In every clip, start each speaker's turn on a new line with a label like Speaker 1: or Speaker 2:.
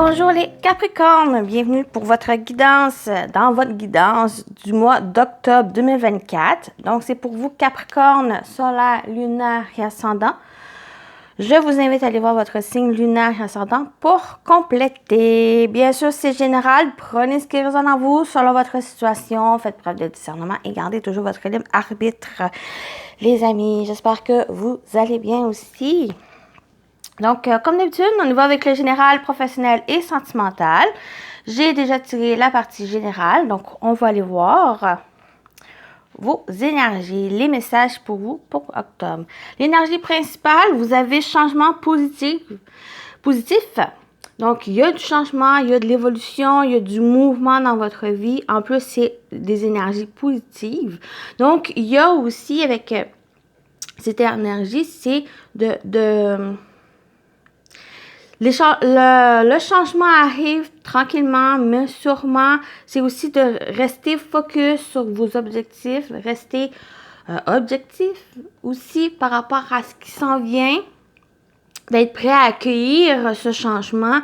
Speaker 1: Bonjour les Capricornes, bienvenue pour votre guidance, dans votre guidance du mois d'octobre 2024. Donc, c'est pour vous Capricorne, solaire, lunaire et ascendant. Je vous invite à aller voir votre signe lunaire et ascendant pour compléter. Bien sûr, c'est général, prenez ce qui résonne en vous selon votre situation, faites preuve de discernement et gardez toujours votre libre arbitre. Les amis, j'espère que vous allez bien aussi. Donc, comme d'habitude, on y va avec le général, professionnel et sentimental. J'ai déjà tiré la partie générale, donc on va aller voir vos énergies, les messages pour vous pour octobre. L'énergie principale, vous avez changement positif. Donc, il y a du changement, il y a de l'évolution, il y a du mouvement dans votre vie. En plus, c'est des énergies positives. Donc, il y a aussi avec cette énergie, c'est le changement arrive tranquillement, mais sûrement. C'est aussi de rester focus sur vos objectifs, rester objectif aussi par rapport à ce qui s'en vient, d'être prêt à accueillir ce changement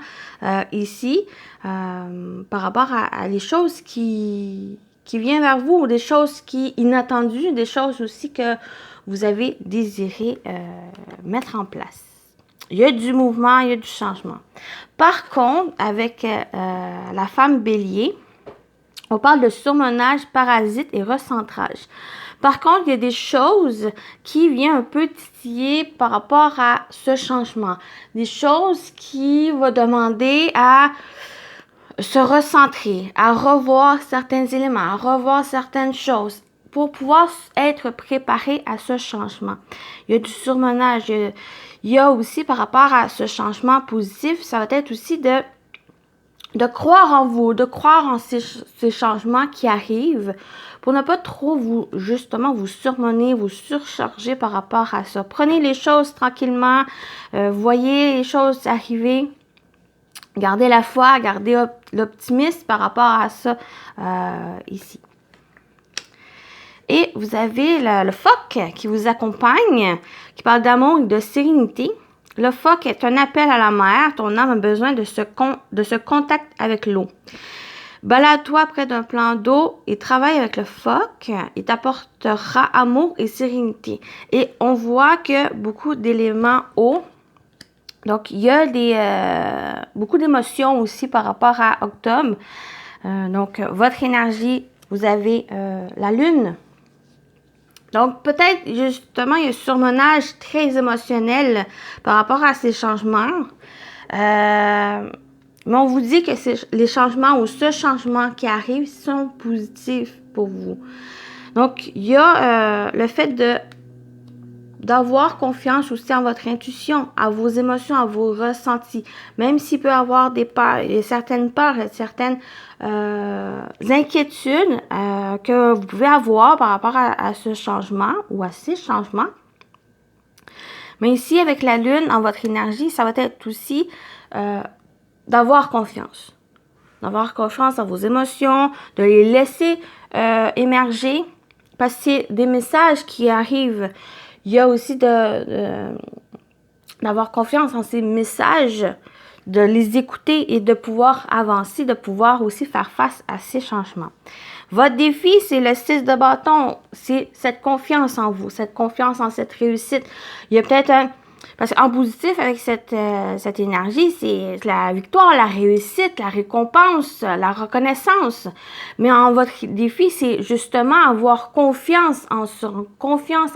Speaker 1: ici par rapport à les choses qui viennent vers vous, des choses inattendues, des choses aussi que vous avez désiré mettre en place. Il y a du mouvement, il y a du changement. Par contre, avec la femme bélier, on parle de surmenage, parasite et recentrage. Par contre, il y a des choses qui viennent un peu titiller par rapport à ce changement. Des choses qui vont demander à se recentrer, à revoir certains éléments, à revoir certaines choses pour pouvoir être préparé à ce changement. Il y a du surmenage, il y a aussi par rapport à ce changement positif, ça va être aussi de croire en vous, de croire en ces changements qui arrivent pour ne pas trop vous surmener, vous surcharger par rapport à ça. Prenez les choses tranquillement, voyez les choses arriver. Gardez la foi, gardez l'optimisme par rapport à ça ici. Et vous avez le phoque qui vous accompagne, qui parle d'amour et de sérénité. Le phoque est un appel à la mer. Ton âme a besoin de ce contact avec l'eau. Balade-toi près d'un plan d'eau et travaille avec le phoque. Il t'apportera amour et sérénité. Et on voit que beaucoup d'éléments eau. Donc, il y a beaucoup d'émotions aussi par rapport à octobre. Donc, votre énergie, vous avez la lune. Donc, peut-être, justement, il y a un surmenage très émotionnel par rapport à ces changements. Mais on vous dit que les changements ou ce changement qui arrive sont positifs pour vous. Donc, il y a le fait d'avoir confiance aussi en votre intuition, à vos émotions, à vos ressentis. Même s'il peut y avoir certaines peurs, certaines inquiétudes que vous pouvez avoir par rapport à ce changement ou à ces changements. Mais ici, avec la lune, en votre énergie, ça va être aussi d'avoir confiance. D'avoir confiance en vos émotions, de les laisser émerger. Parce que c'est des messages qui arrivent. Il y a aussi d'avoir confiance en ces messages, de les écouter et de pouvoir avancer, de pouvoir aussi faire face à ces changements. Votre défi, c'est le 6 de bâton. C'est cette confiance en vous, cette confiance en cette réussite. Il y a peut-être parce qu'en positif, avec cette énergie, c'est la victoire, la réussite, la récompense, la reconnaissance. Mais en votre défi, c'est justement avoir confiance en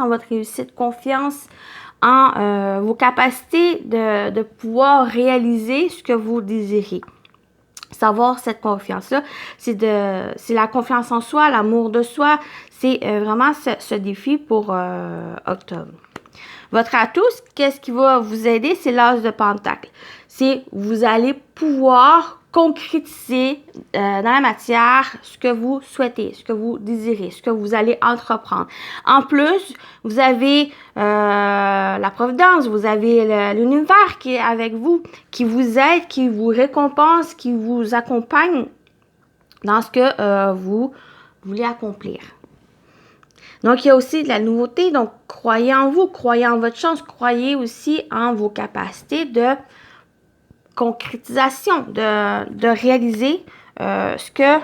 Speaker 1: votre réussite, confiance en vos capacités de pouvoir réaliser ce que vous désirez. Savoir cette confiance-là, c'est la confiance en soi, l'amour de soi. C'est vraiment ce défi pour octobre. Votre atout, qu'est-ce qui va vous aider? C'est l'as de pentacle. C'est vous allez pouvoir concrétiser dans la matière ce que vous souhaitez, ce que vous désirez, ce que vous allez entreprendre. En plus, vous avez la providence, vous avez l'univers qui est avec vous, qui vous aide, qui vous récompense, qui vous accompagne dans ce que vous voulez accomplir. Donc, il y a aussi de la nouveauté. Donc, croyez en vous, croyez en votre chance, croyez aussi en vos capacités de concrétisation, de réaliser ce que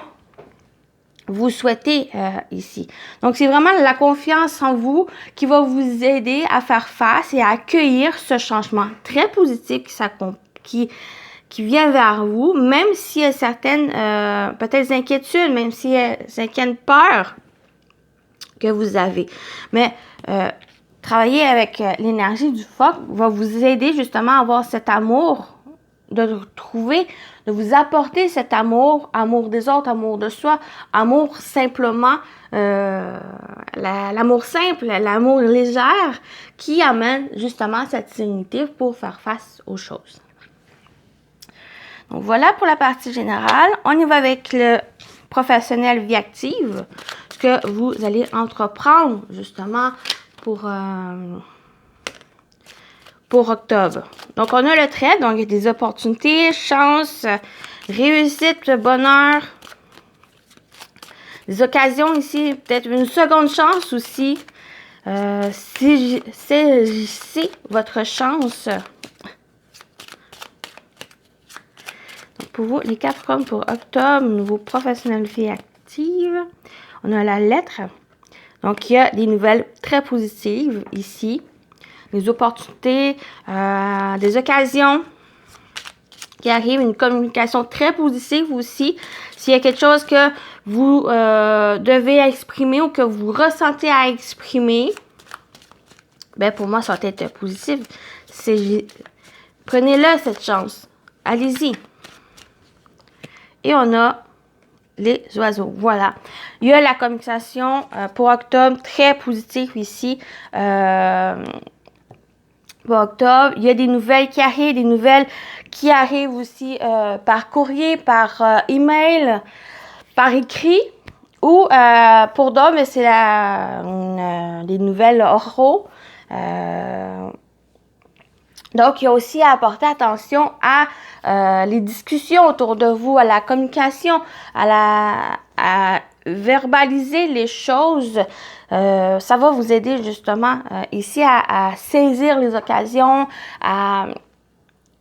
Speaker 1: vous souhaitez ici. Donc, c'est vraiment la confiance en vous qui va vous aider à faire face et à accueillir ce changement très positif qui vient vers vous, même s'il y a certaines peut-être inquiétudes, même s'il y a certaines peurs que vous avez. Mais travailler avec l'énergie du phoque va vous aider justement à avoir cet amour, de vous apporter cet amour, amour des autres, amour de soi, amour simplement, l'amour simple, l'amour légère qui amène justement cette sérénité pour faire face aux choses. Donc voilà pour la partie générale. On y va avec le professionnel vie active, ce que vous allez entreprendre justement pour octobre. Donc, on a le trait, donc il y a des opportunités, chance, réussite, bonheur, des occasions ici, peut-être une seconde chance aussi. Saisissez votre chance. Donc, pour vous, les Capricornes pour octobre, nouveau professionnel vie active. On a la lettre. Donc, il y a des nouvelles très positives ici. Des opportunités, des occasions qui arrivent, une communication très positive aussi. S'il y a quelque chose que vous devez exprimer ou que vous ressentez à exprimer, ben pour moi, ça va être positif. Prenez-le, cette chance. Allez-y. Et on a les oiseaux. Voilà. Il y a la communication pour octobre très positive ici. Octobre, il y a des nouvelles qui arrivent, aussi par courrier, par email, par écrit, ou pour d'autres, c'est des nouvelles oraux. Donc, il y a aussi à apporter attention à les discussions autour de vous, à la communication, à verbaliser les choses. Ça va vous aider justement ici à saisir les occasions, à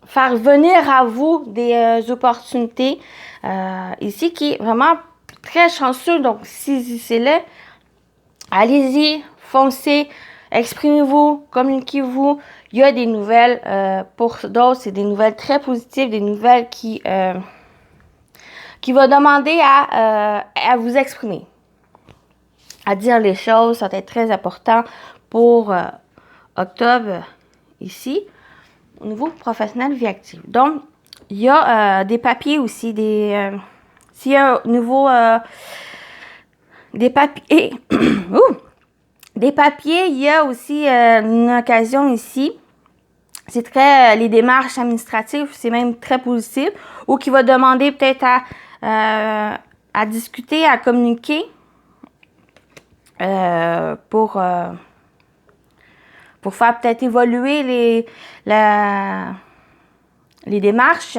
Speaker 1: faire venir à vous des opportunités ici qui est vraiment très chanceux. Donc, saisissez-le. Allez-y, foncez, exprimez-vous, communiquez-vous. Il y a des nouvelles, pour d'autres, c'est des nouvelles très positives, des nouvelles qui vont demander à vous exprimer, à dire les choses. Ça va être très important pour octobre ici, au niveau professionnel vie active. Donc, il y a des papiers aussi, s'il y a au niveau des papiers, des papiers, il y a aussi une occasion ici. C'est très, les démarches administratives, c'est même très positif, ou qui va demander peut-être à discuter, à communiquer pour faire peut-être évoluer les démarches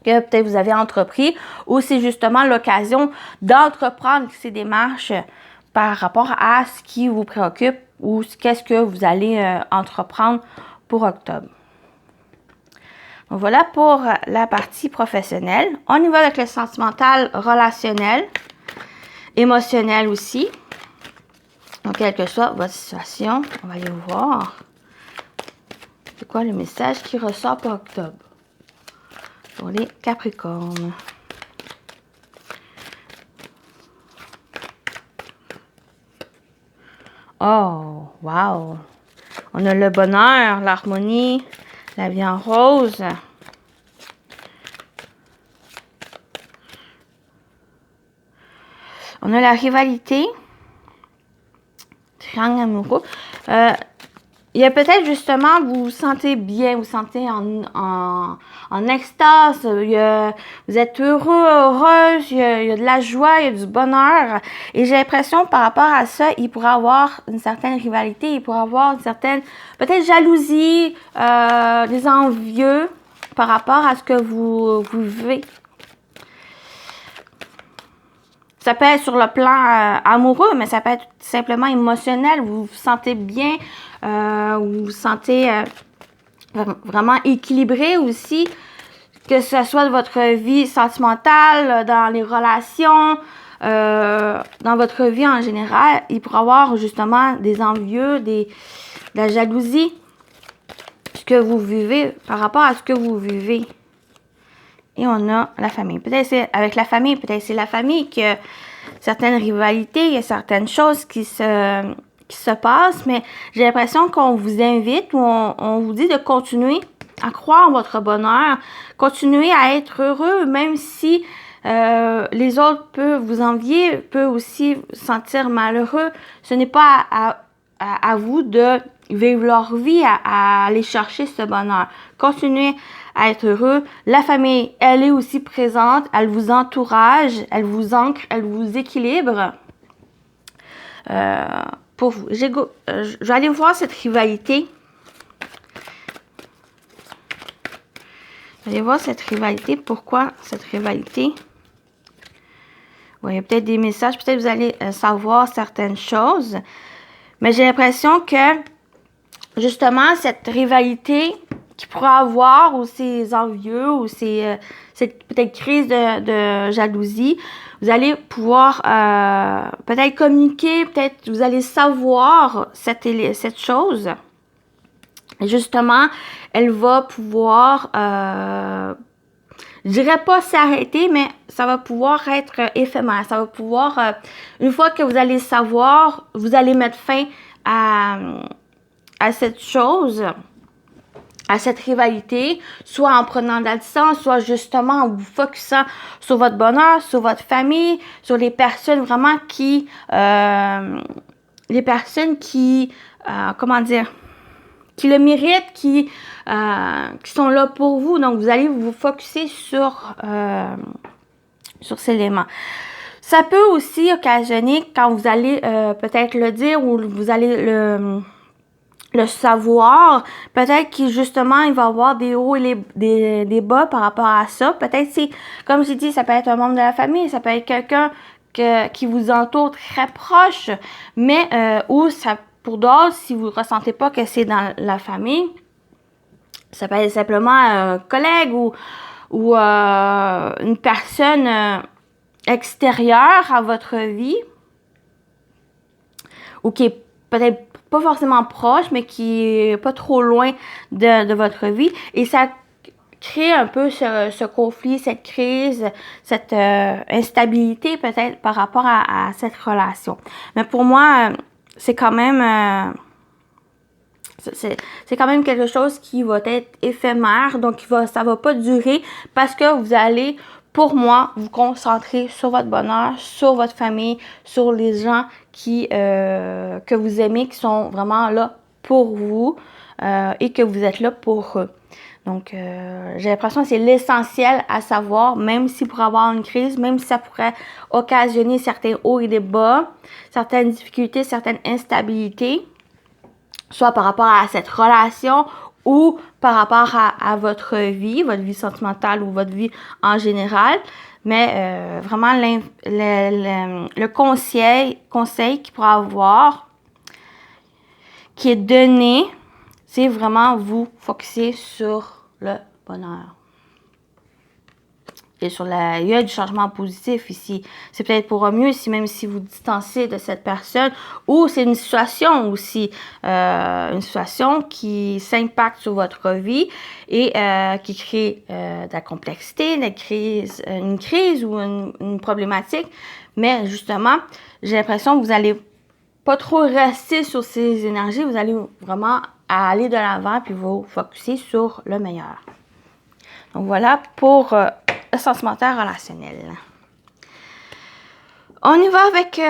Speaker 1: que peut-être vous avez entrepris, ou c'est justement l'occasion d'entreprendre ces démarches par rapport à ce qui vous préoccupe ou qu'est-ce que vous allez entreprendre pour octobre. Donc voilà pour la partie professionnelle. On y va avec le sentimental, relationnel, émotionnel aussi. Donc, quelle que soit votre situation, on va aller voir. C'est quoi le message qui ressort pour octobre? Pour les Capricornes. Oh, wow! On a le bonheur, l'harmonie, la vie en rose. On a la rivalité. Triangle amoureux. Il y a peut-être justement, vous vous sentez bien, vous vous sentez en extase, vous êtes heureux, heureuse, il y a de la joie, il y a du bonheur. Et j'ai l'impression par rapport à ça, il pourrait avoir une certaine rivalité, il pourrait avoir une certaine, peut-être jalousie, des envieux par rapport à ce que vous vivez. Ça peut être sur le plan amoureux, mais ça peut être simplement émotionnel. Vous vous sentez bien, vous vous sentez vraiment équilibré aussi, que ce soit de votre vie sentimentale, dans les relations, dans votre vie en général. Il pourrait y avoir justement des envieux, de la jalousie, ce que vous vivez par rapport à ce que vous vivez. Et on a la famille. Peut-être c'est avec la famille, peut-être c'est la famille que certaines rivalités, il y a certaines choses qui se passent, mais j'ai l'impression qu'on vous invite ou on vous dit de continuer à croire en votre bonheur, continuer à être heureux, même si les autres peuvent vous envier, peuvent aussi vous sentir malheureux. Ce n'est pas à vous de vivre leur vie, à aller chercher ce bonheur. Continuez à être heureux. La famille, elle est aussi présente, elle vous entourage, elle vous ancre, elle vous équilibre. Pour vous, je vais aller voir cette rivalité. Je vais aller voir cette rivalité. Pourquoi cette rivalité? Oui, il y a peut-être des messages, peut-être vous allez savoir certaines choses. Mais j'ai l'impression que, justement, cette rivalité qu'il pourrait avoir, ou ces envieux, ou cette peut-être crise de jalousie, vous allez pouvoir peut-être communiquer, peut-être vous allez savoir cette chose. Et justement, elle va pouvoir, je dirais pas s'arrêter, mais ça va pouvoir être éphémère. Ça va pouvoir, une fois que vous allez savoir, vous allez mettre fin à cette chose, à cette rivalité, soit en prenant de la distance, soit justement en vous focusant sur votre bonheur, sur votre famille, sur les personnes vraiment comment dire, qui le méritent, qui sont là pour vous. Donc, vous allez vous focusser sur cet élément. Ça peut aussi occasionner, quand vous allez peut-être le dire ou vous allez le savoir, peut-être que justement, il va y avoir des hauts et des bas par rapport à ça. Peut-être c'est, comme j'ai dit, ça peut être un membre de la famille, ça peut être quelqu'un qui vous entoure très proche, mais ou ça, pour d'autres, si vous ne ressentez pas que c'est dans la famille, ça peut être simplement un collègue ou une personne extérieure à votre vie, ou qui est peut-être pas forcément proche, mais qui est pas trop loin de votre vie. Et ça crée un peu ce conflit, cette crise, cette instabilité peut-être par rapport à cette relation. Mais pour moi, c'est quand même... c'est quand même quelque chose qui va être éphémère, donc ça va pas durer parce que vous allez, pour moi, vous concentrer sur votre bonheur, sur votre famille, sur les gens que vous aimez, qui sont vraiment là pour vous et que vous êtes là pour eux. Donc, j'ai l'impression que c'est l'essentiel à savoir, même si pour avoir une crise, même si ça pourrait occasionner certains hauts et des bas, certaines difficultés, certaines instabilités, soit par rapport à cette relation ou par rapport à votre vie sentimentale ou votre vie en général. Mais vraiment, le conseil qu'il pourra avoir, qui est donné, c'est vraiment vous focusser sur le bonheur. Et il y a du changement positif ici. C'est peut-être pour mieux ici, même si vous distancez de cette personne. Ou c'est une situation aussi, une situation qui s'impacte sur votre vie et qui crée de la complexité, une crise ou une problématique. Mais justement, j'ai l'impression que vous n'allez pas trop rester sur ces énergies. Vous allez vraiment aller de l'avant puis vous focuser sur le meilleur. Donc voilà pour... le sentimental relationnel. On y va avec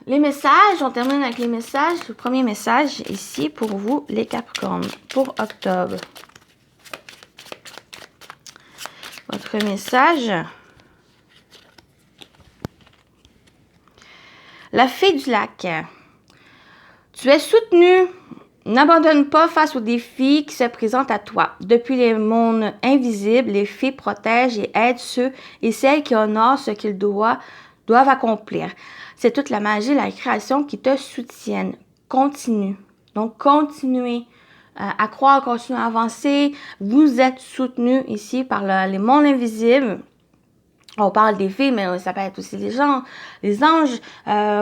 Speaker 1: les messages. On termine avec les messages. Le premier message ici pour vous, les Capricornes, pour octobre. Votre message. La fée du lac. Tu es soutenu. N'abandonne pas face aux défis qui se présentent à toi. Depuis les mondes invisibles, les fées protègent et aident ceux et celles qui honorent ce qu'ils doivent accomplir. C'est toute la magie, la création qui te soutiennent. Continue. Donc, continuez à croire, continuer à avancer. Vous êtes soutenu ici par les mondes invisibles. On parle des fées, mais ça peut être aussi les anges,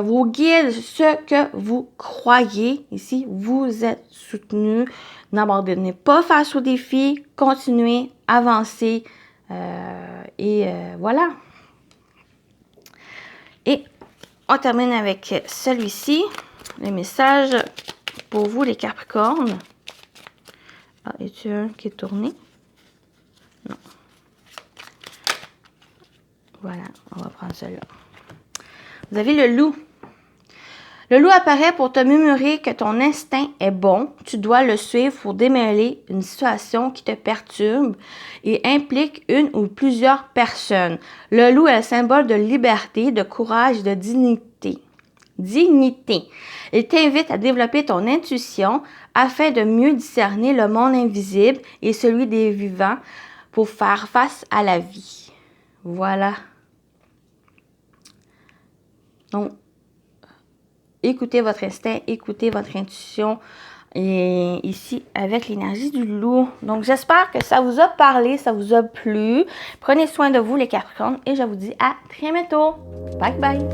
Speaker 1: vos guides, ce que vous croyez ici. Vous êtes soutenu. N'abandonnez pas face aux défis. Continuez, avancez. Voilà. Et on termine avec celui-ci. Le message pour vous, les Capricornes. Ah, y a-t-il un qui est tourné? Non. Voilà, on va prendre celui-là. Vous avez le loup. Le loup apparaît pour te murmurer que ton instinct est bon. Tu dois le suivre pour démêler une situation qui te perturbe et implique une ou plusieurs personnes. Le loup est le symbole de liberté, de courage, de dignité. Il t'invite à développer ton intuition afin de mieux discerner le monde invisible et celui des vivants pour faire face à la vie. Voilà. Donc, écoutez votre instinct, écoutez votre intuition. Et ici, avec l'énergie du loup. Donc, j'espère que ça vous a parlé, ça vous a plu. Prenez soin de vous, les Capricornes. Et je vous dis à très bientôt. Bye bye.